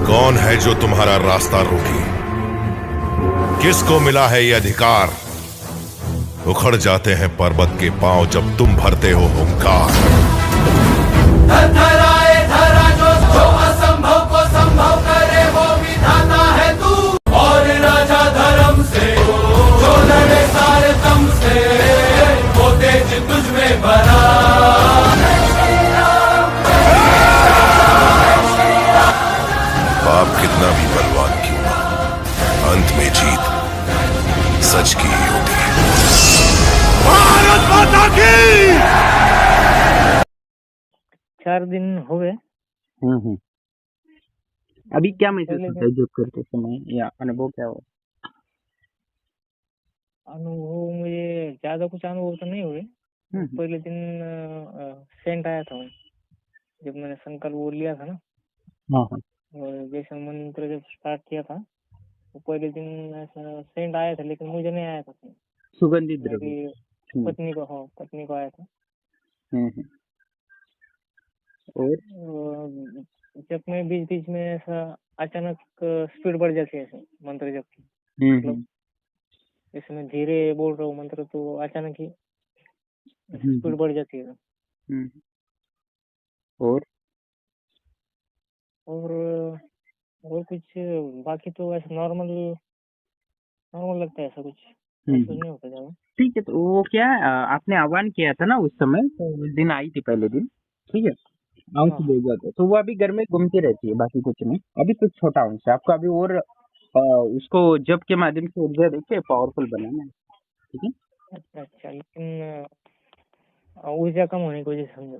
कौन है जो तुम्हारा रास्ता रोके? किसको मिला है ये अधिकार? उखड़ जाते हैं पर्वत के पांव जब तुम भरते हो हुंकार। धराए धरा जो असंभव को संभव करे वो विधाता है तू। और राजा धर्म से जो लड़े सारे दम से वो तेज तुझ में भरा। पाप कितना भी बलवान क्यों ना, अंत में जीत सच की ही होती है। भारत माता की। 4 दिन हो गए। हम्म। अभी क्या महसूस पहले होता है जॉब करते समय, या अनुभव क्या हो? अनुभव मुझे ज़्यादा कुछ अनुभव तो नहीं हुए। पहले दिन सेंट आया था जब मैंने संकल्प वो लिया था ना। हाँ। और जैसे मंत्र जब स्टार्ट किया था तो पहले दिन ऐसा सेंट आया था, लेकिन मुझे नहीं आया था। सुगंधित द्रव्य। मेरी पत्नी को आया था। हम्म। और जब मैं बीच बीच में ऐसा अचानक स्पीड बढ़ जाती है ऐसे मंत्र जब की। मतलब जैसे मैं धीरे बोल रहा हूँ मंत्र तो अचानक ही स्पीड बढ़ जाती है। और और कुछ बाकी तो ऐसा नॉर्मल लगता है, ऐसा कुछ महसूस नहीं होता ज़्यादा। ठीक है, तो वो क्या है, आपने आह्वान किया था ना उस समय, तो उस दिन आई थी पहले दिन, ठीक है, अंश हाँ। भेजा था, तो वो अभी घर में घूमती रहती है, बाकी कुछ नहीं। अभी कुछ छोटा अंश है आपको, अभी और उसको जब के माध्यम से ऊर्जा देके पावरफुल बनाना है, ठीक है। अच्छा, लेकिन ऊर्जा कम होने की वजह से समझो।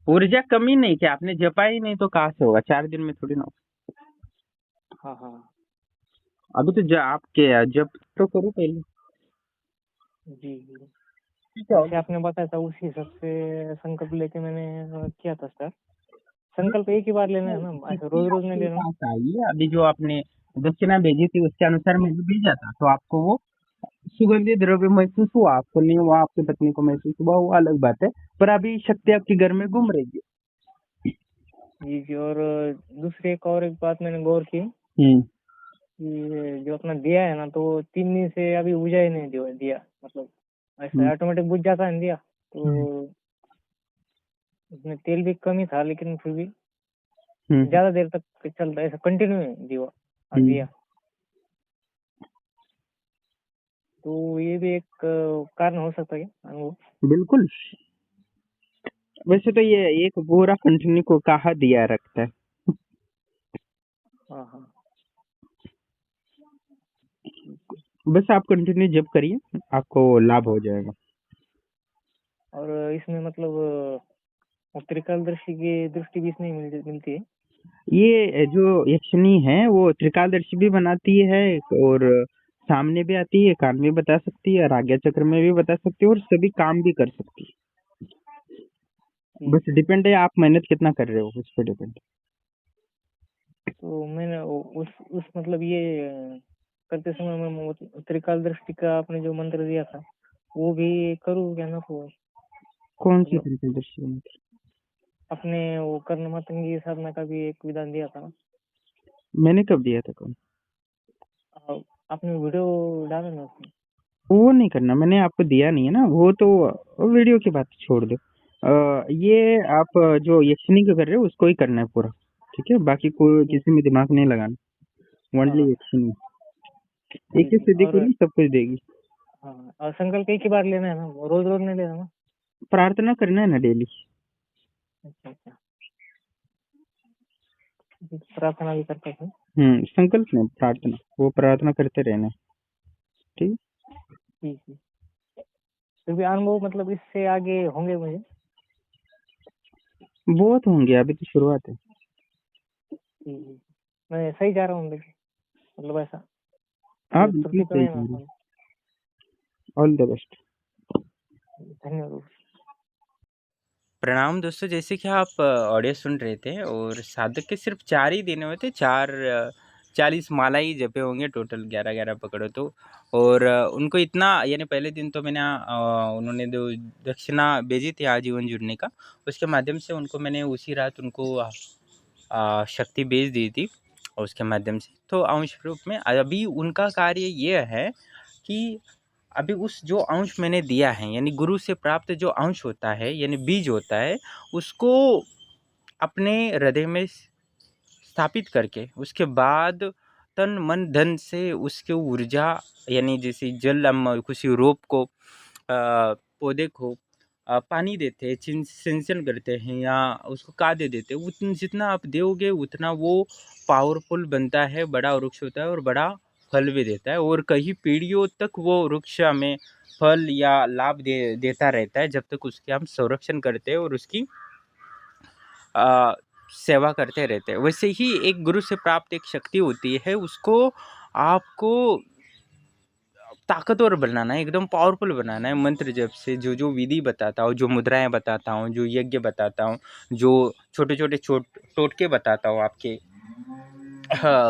ऊर्जा कमी नहीं, क्या आपने जपा ही नहीं तो कहाँ से होगा? 4 दिन में थोड़ी ना होगा। हाँ। अभी तो आपके जप तो करो पहले। जी। ठीक है। जैसे आपने बताया था उसी हिसाब से संकल्प लेके मैंने किया था सर। संकल्प एक ही बार लेना है ना, ऐसा रोज रोज नहीं लेना। आइए, अभी जो आपने दक्षिणा भेजी थी उसके अनुसार मैंने भेजा था, तो आपको वो सुगंधित द्रव्य महसूस हुआ, आपको नहीं हुआ, आपकी पत्नी को महसूस हुआ, वो अलग बात है, पर अभी शक्ति आपके घर में घूम रही है। जी। और दूसरी एक बात मैंने गौर की कि जो अपना दिया है ना, तो 3 दिन से अभी बुझा ही नहीं दिया। मतलब ऐसा ऑटोमेटिक बुझ जाता है दिया, तो उसमें तेल भी कम ही था, लेकिन फिर भी ज्यादा देर तक चलता है, ऐसा कंटिन्यू है दिया। तो ये भी एक कारण हो सकता है अनुभव। बिल्कुल। वैसे तो ये एक पूरा कंटिन्यू को कहा दिया रखता है। हाँ। बस आप कंटिन्यू जब करिए, आपको लाभ हो जाएगा। और इसमें मतलब त्रिकालदर्शी की दृष्टि भी इसमें मिलती है। ये जो यक्षिणी है वो त्रिकालदर्शी भी बनाती है, और सामने भी आती है, कान में बता सकती है, और आज्ञा चक्र में भी बता सकती है, और सभी काम भी कर सकती है। बस डिपेंड है आप मेहनत कितना कर रहे हो, उस पर डिपेंड। तो मैंने उस मतलब ये करते समय मैं त्रिकाल दृष्टि का आपने जो मंत्र दिया था वो भी करूँ क्या ना? कौन सी त्रिकालदर्शी मंत्र? अपने वो कर्ण मातंगी साधना का भी एक विधान दिया था ना। मैंने कब दिया था? कौन? आपने वीडियो डाला ना उसमें। वो नहीं करना, मैंने आपको दिया नहीं है ना, वो तो वीडियो की बात छोड़ दो। ये आप जो यक्षिणी का कर रहे हो उसको ही करना है पूरा, ठीक है, बाकी कोई किसी में दिमाग नहीं लगाना, ओनली यक्षिणी। एक ही सिद्धि पूरी सब कुछ देगी। हाँ, और संकल्प एक ही बार लेना है ना, रोज रोज नहीं लेना ना। प्रार्थना करना है ना डेली। अच्छा। प्रार्थना भी करते थे। संकल्प नहीं, प्रार्थना, वो प्रार्थना करते रहना, ठीक। फिर भी अनुभव मतलब इससे आगे होंगे मुझे। बहुत होंगे, अभी तो शुरुआत है। मैं सही जा रहा हूँ, मतलब ऐसा आप त्रुटि तो नहीं ना? All the best. धन्यवाद। प्रणाम दोस्तों, जैसे कि आप ऑडियो सुन रहे थे, और साधक के सिर्फ 4 ही दिन हुए थे, 40 माला ही जपे होंगे, टोटल 11 पकड़ो तो। और उनको इतना, यानी पहले दिन तो मैंने उन्होंने जो दक्षिणा भेजी थी आजीवन जुड़ने का, उसके माध्यम से उनको मैंने उसी रात उनको शक्ति भेज दी थी। और उसके माध्यम से तो अंश रूप में अभी उनका कार्य ये है कि अभी उस जो अंश मैंने दिया है यानी गुरु से प्राप्त जो अंश होता है यानी बीज होता है उसको अपने हृदय में स्थापित करके उसके बाद तन मन धन से उसके ऊर्जा यानी जैसे जल हम किसी रोप को पौधे को पानी देते हैं सिंचन करते हैं या उसको कादे देते हैं उतना जितना आप दोगे उतना वो पावरफुल बनता है, बड़ा वृक्ष होता है और बड़ा फल भी देता है और कई पीढ़ियों तक वो वृक्ष हमें फल या लाभ देता रहता है जब तक उसके हम संरक्षण करते हैं और उसकी सेवा करते रहते हैं। वैसे ही एक गुरु से प्राप्त एक शक्ति होती है उसको आपको ताकतवर बनाना है, एकदम पावरफुल बनाना है। मंत्र जप से जो विधि बताता हूँ, जो मुद्राएं बताता हूँ, जो यज्ञ बताता हूँ, जो छोटे छोटे टोटके बताता हूँ आपके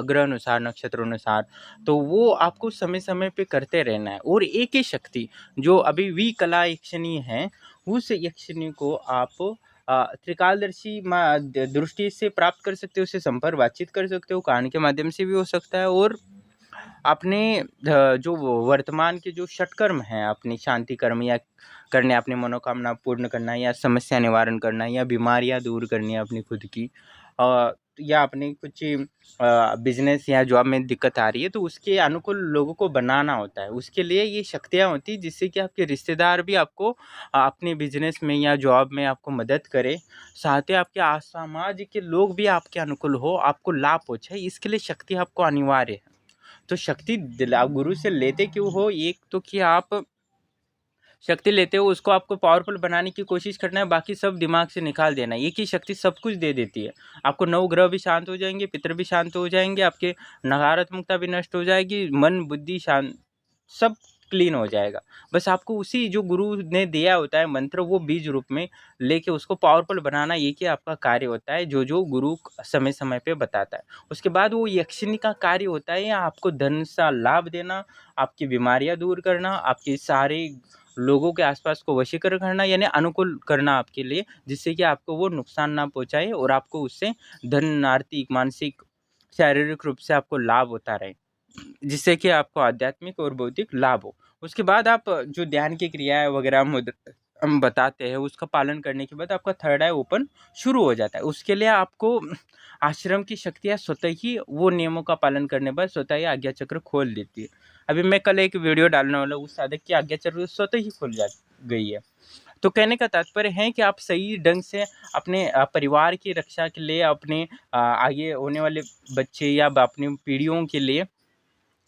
ग्रह अनुसार नक्षत्र अनुसार, तो वो आपको समय समय पे करते रहना है। और एक ही शक्ति जो अभी वी कला यक्षिणी है उस यक्षिणी को आप त्रिकालदर्शी दृष्टि से प्राप्त कर सकते हो, उससे संपर्क बातचीत कर सकते हो, कान के माध्यम से भी हो सकता है और अपने जो वर्तमान के जो षटकर्म हैं अपनी शांति कर्म या करने अपनी मनोकामना पूर्ण करना या समस्या निवारण करना या बीमारियां दूर करनी है अपनी खुद की या अपने कुछ बिजनेस या जॉब में दिक्कत आ रही है तो उसके अनुकूल लोगों को बनाना होता है। उसके लिए ये शक्तियाँ होती है जिससे कि आपके रिश्तेदार भी आपको अपने बिजनेस में या जॉब में आपको मदद करे, साथ ही आपके समाज के लोग भी आपके अनुकूल हो, आपको लाभ पहुँचाए। इसके लिए शक्ति आपको अनिवार्य है। तो शक्ति गुरु से लेते क्यों हो, एक तो कि आप शक्ति लेते हो उसको आपको पावरफुल बनाने की कोशिश करना है, बाकी सब दिमाग से निकाल देना है। एक ही शक्ति सब कुछ दे देती है आपको। 9 ग्रह भी शांत हो जाएंगे, पितर भी शांत हो जाएंगे, आपके नकारात्मकता भी नष्ट हो जाएगी, मन बुद्धि शांत सब क्लीन हो जाएगा। बस आपको उसी जो गुरु ने दिया होता है मंत्र वो बीज रूप में लेके उसको पावरफुल बनाना, ये कि आपका कार्य होता है जो गुरु समय समय पे बताता है। उसके बाद वो यक्षिणी का कार्य होता है आपको धन सा लाभ देना, आपकी बीमारियां दूर करना, आपके सारे लोगों के आसपास को वशीकरण करना यानी अनुकूल करना आपके लिए, जिससे कि आपको वो नुकसान ना पहुंचाए और आपको उससे धन आर्थिक मानसिक शारीरिक रूप से आपको लाभ होता रहे, जिससे कि आपको आध्यात्मिक और भौतिक लाभ हो। उसके बाद आप जो ध्यान की क्रियाएं वगैरह हम बताते हैं उसका पालन करने के बाद आपका थर्ड आई ओपन शुरू हो जाता है। उसके लिए आपको आश्रम की शक्तियाँ स्वतः ही वो नियमों का पालन करने पर स्वतः ही आज्ञा चक्र खोल देती है। अभी मैं कल एक वीडियो डालने वाला हूँ, उस साधक की आज्ञा चक्र स्वतः ही खुल गई है। तो कहने का तात्पर्य है कि आप सही ढंग से अपने परिवार की रक्षा के लिए, अपने आगे होने वाले बच्चे या अपनी पीढ़ियों के लिए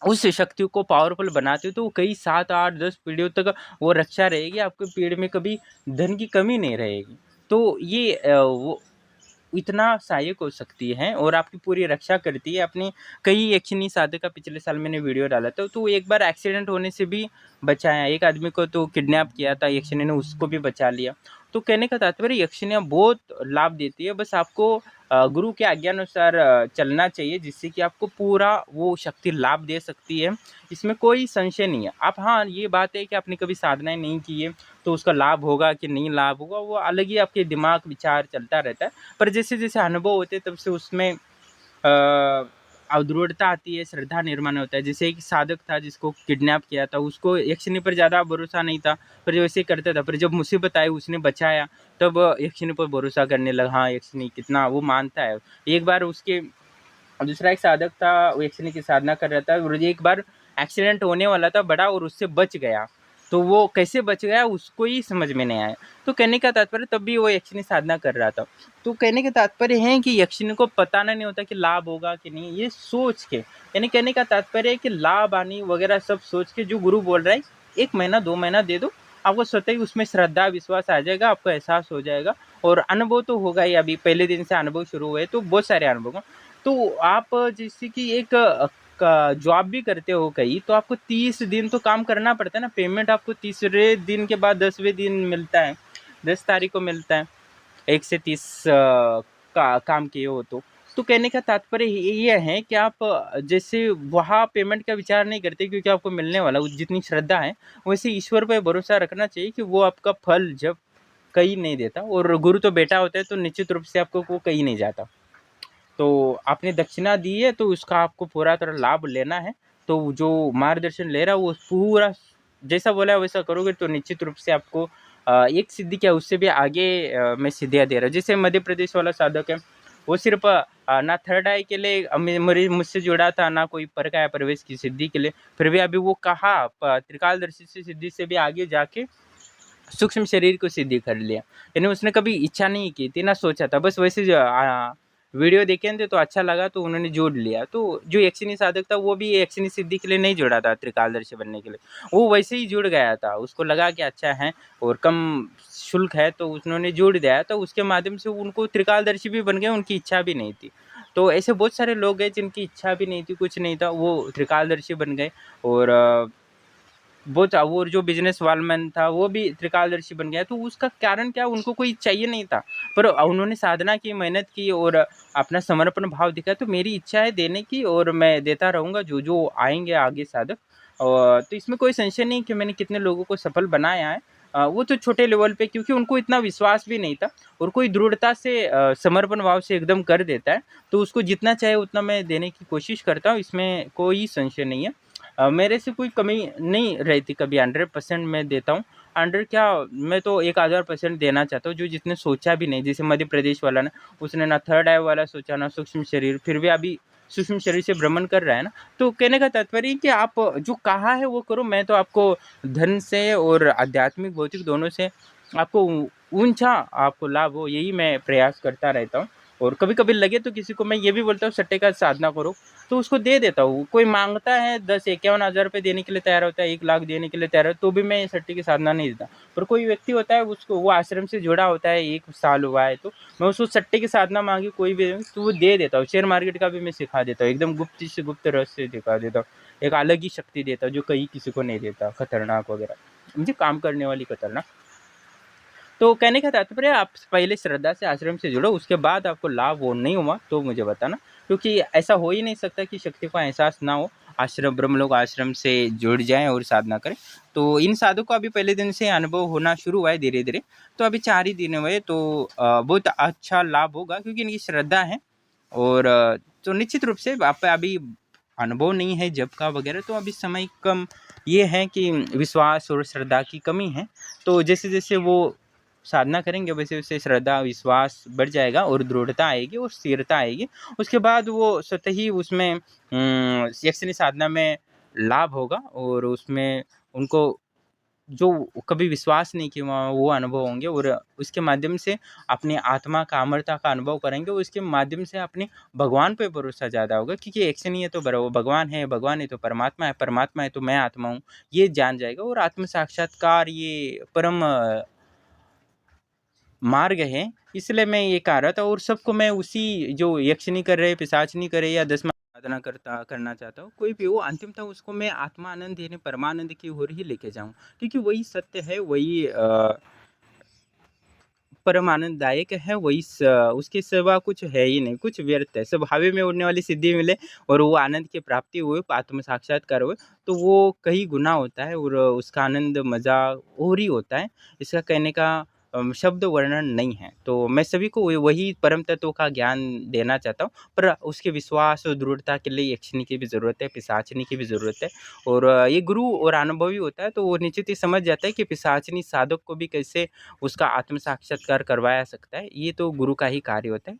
उस शक्ति को पावरफुल बनाते हो तो कई 7, 8, 10 पीढ़ियों तक वो रक्षा रहेगी, आपके पीढ़ी में कभी धन की कमी नहीं रहेगी। तो ये वो इतना सहायक हो सकती है और आपकी पूरी रक्षा करती है। अपनी कई यक्षिणी साधक का पिछले साल मैंने वीडियो डाला था, तो एक बार एक्सीडेंट होने से भी बचाया। एक आदमी को तो किडनैप किया था यक्षिणी ने, उसको भी बचा लिया। तो कहने का तात्पर्य यक्षिणियाँ बहुत लाभ देती है, बस आपको गुरु के आज्ञानुसार चलना चाहिए, जिससे कि आपको पूरा वो शक्ति लाभ दे सकती है। इसमें कोई संशय नहीं है। आप हाँ ये बात है कि आपने कभी साधनाएं नहीं की है तो उसका लाभ होगा कि नहीं लाभ होगा वो अलग ही आपके दिमाग विचार चलता रहता है, पर जैसे जैसे अनुभव होते हैं तब से उसमें दृढ़ता आती है, श्रद्धा निर्माण होता है। जैसे एक साधक था जिसको किडनैप किया था, उसको यक्षिणी पर ज़्यादा भरोसा नहीं था, पर जो ऐसे करता था, पर जब मुसीबत आई उसने बचाया, तब यक्षिणी पर भरोसा करने लगा। हाँ यक्षिणी कितना वो मानता है। एक बार उसके दूसरा एक साधक था, वो यक्षिणी की साधना कर रहा था और एक बार एक्सीडेंट होने वाला था बड़ा और उससे बच गया, तो वो कैसे बच गया उसको ही समझ में नहीं आया। तो कहने का तात्पर्य तब भी वो यक्षिणी साधना कर रहा था। तो कहने का तात्पर्य है कि यक्षिणी को पता नहीं होता कि लाभ होगा कि नहीं, ये सोच के, यानी कहने का तात्पर्य है कि लाभ आनी वगैरह सब सोच के जो गुरु बोल रहा है 1 महीना 2 महीना दे दो, आपको स्वतः ही उसमें श्रद्धा विश्वास आ जाएगा, आपको एहसास हो जाएगा और अनुभव तो होगा ही। अभी पहले दिन से अनुभव शुरू हुए तो बहुत सारे अनुभव। तो आप जैसे कि एक जॉब भी करते हो कहीं, तो आपको 30 दिन तो काम करना पड़ता है ना। पेमेंट आपको 30वें दिन के बाद 10वें दिन मिलता है, 10 तारीख को मिलता है, 1 से 30 का काम किए हो तो कहने का तात्पर्य ये है कि आप जैसे वहाँ पेमेंट का विचार नहीं करते क्योंकि आपको मिलने वाला जितनी श्रद्धा है, वैसे ईश्वर पर भरोसा रखना चाहिए कि वो आपका फल जब कहीं नहीं देता, और गुरु तो बेटा होता है तो निश्चित रूप से आपको वो कहीं नहीं जाता। तो आपने दक्षिणा दी है तो उसका आपको पूरा तरह लाभ लेना है। तो जो मार्गदर्शन ले रहा है वो पूरा जैसा बोला है वैसा करोगे तो निश्चित रूप से आपको एक सिद्धि क्या उससे भी आगे मैं सिद्धियाँ दे रहा हूँ। जैसे मध्य प्रदेश वाला साधक है, वो सिर्फ ना थर्ड आई के लिए मुझसे जुड़ा था, ना कोई पर का प्रवेश की सिद्धि के लिए, फिर भी अभी वो कहा त्रिकालदर्शी से सिद्धि से भी आगे जाके सूक्ष्म शरीर को सिद्धि कर लिया। यानी उसने कभी इच्छा नहीं की थी, ना सोचा था, बस वैसे वीडियो देखे थे तो अच्छा लगा तो उन्होंने जोड़ लिया। तो जो यक्षिणी साधक था वो भी यक्षिणी सिद्धि के लिए नहीं जुड़ा था त्रिकालदर्शी बनने के लिए, वो वैसे ही जुड़ गया था, उसको लगा कि अच्छा है और कम शुल्क है तो उन्होंने जोड़ दिया, तो उसके माध्यम से उनको त्रिकालदर्शी भी बन गए, उनकी इच्छा भी नहीं थी। तो ऐसे बहुत सारे लोग हैं जिनकी इच्छा भी नहीं थी, कुछ नहीं था, वो त्रिकालदर्शी बन गए। और बहुत वो जो बिजनेस वालमैन था वो भी त्रिकालदर्शी बन गया। तो उसका कारण क्या, उनको कोई चाहिए नहीं था, पर उन्होंने साधना की, मेहनत की और अपना समर्पण भाव दिखाया। तो मेरी इच्छा है देने की और मैं देता रहूँगा जो जो आएंगे आगे साधक। तो इसमें कोई संशय नहीं कि मैंने कितने लोगों को सफल बनाया है। वो तो छोटे लेवल पे, क्योंकि उनको इतना विश्वास भी नहीं था, और कोई दृढ़ता से समर्पण भाव से एकदम कर देता है तो उसको जितना चाहे उतना मैं देने की कोशिश करता हूँ, इसमें कोई संशय नहीं है। मेरे से कोई कमी नहीं रहती कभी, 100% मैं देता हूँ। 100 क्या, मैं तो 1000% देना चाहता हूँ। जो जिसने सोचा भी नहीं, जैसे मध्य प्रदेश वाला ने, उसने ना थर्ड आई वाला सोचा ना सूक्ष्म शरीर, फिर भी अभी सूक्ष्म शरीर से भ्रमण कर रहा है ना। तो कहने का तात्पर्य कि आप जो कहा है वो करो। मैं तो आपको धन से और आध्यात्मिक भौतिक दोनों से आपको ऊंचा आपको लाभ हो, यही मैं प्रयास करता रहता हूँ। और कभी कभी लगे तो किसी को मैं ये भी बोलता हूँ सट्टे का साधना करो, तो उसको दे देता हूँ। कोई मांगता है 10-51 हज़ार रुपये देने के लिए तैयार होता है, 1 लाख देने के लिए तैयार है, तो भी मैं सट्टे की साधना नहीं देता। पर कोई व्यक्ति होता है, उसको वो आश्रम से जुड़ा होता है, 1 साल हुआ है, तो मैं उसको सट्टे की साधना मांगी कोई भी तो वो दे देता हूँ। शेयर मार्केट का भी मैं सिखा देता हूँ, एकदम गुप्त से गुप्त रहस्य दिखा देता हूँ, एक अलग ही शक्ति देता हूँ जो कहीं किसी को नहीं देता, खतरनाक वगैरह, मुझे काम करने वाली खतरनाक। तो कहने का तात्पर्य, आप पहले श्रद्धा से आश्रम से जुड़ो, उसके बाद आपको लाभ वो नहीं हुआ तो मुझे बताना, क्योंकि ऐसा हो ही नहीं सकता कि शक्ति का एहसास ना हो। आश्रम ब्रह्मलोक आश्रम से जुड़ जाएं और साधना करें। तो इन साधु को अभी पहले दिन से अनुभव होना शुरू हुआ है धीरे धीरे, तो अभी 4 ही दिन हुए, तो बहुत अच्छा लाभ होगा क्योंकि इनकी श्रद्धा है। और तो निश्चित रूप से आप अभी अनुभव नहीं है जब का वगैरह, तो अभी समय कम ये है कि विश्वास और श्रद्धा की कमी है। तो जैसे जैसे वो साधना करेंगे वैसे वैसे श्रद्धा विश्वास बढ़ जाएगा और दृढ़ता आएगी और स्थिरता आएगी। उसके बाद वो स्वतः ही उसमें यक्षिणी साधना में लाभ होगा, और उसमें उनको जो कभी विश्वास नहीं किया वो अनुभव होंगे, और उसके माध्यम से अपनी आत्मा का अमरता का अनुभव करेंगे। उसके माध्यम से अपने भगवान पे भरोसा ज़्यादा होगा, क्योंकि यक्षिणी है तो भगवान है, भगवान है तो परमात्मा है, परमात्मा है तो मैं आत्मा हूँ, ये जान जाएगा। और आत्म साक्षात्कार ये परम मार्ग है, इसलिए मैं ये कह रहा था। और सबको मैं उसी जो यक्षिणी कर रहे, पिशाचिनी करे या 10 साधना करना चाहता हूँ, कोई भी वो अंतिमतः उसको मैं आत्मा आनंद यानी परमानंद की ओर ही लेके जाऊँ, क्योंकि वही सत्य है, वही परम आनंददायक है, वही उसके सिवा कुछ है ही नहीं, कुछ व्यर्थ है। सब हवा में उड़ने वाली सिद्धि मिले और वो आनंद की प्राप्ति हुए, आत्म साक्षात्कार हुए, तो वो कई गुना होता है और उसका आनंद मजा और ही होता है। इसका कहने का शब्द वर्णन नहीं है। तो मैं सभी को वही परम तत्व का ज्ञान देना चाहता हूँ, पर उसके विश्वास और दृढ़ता के लिए यक्षिणी की भी ज़रूरत है, पिशाचिनी की भी ज़रूरत है। और ये गुरु और अनुभवी होता है तो वो निश्चित ही समझ जाता है कि पिशाचिनी साधक को भी कैसे उसका आत्म साक्षात्कार करवाया सकता है। ये तो गुरु का ही कार्य होता है।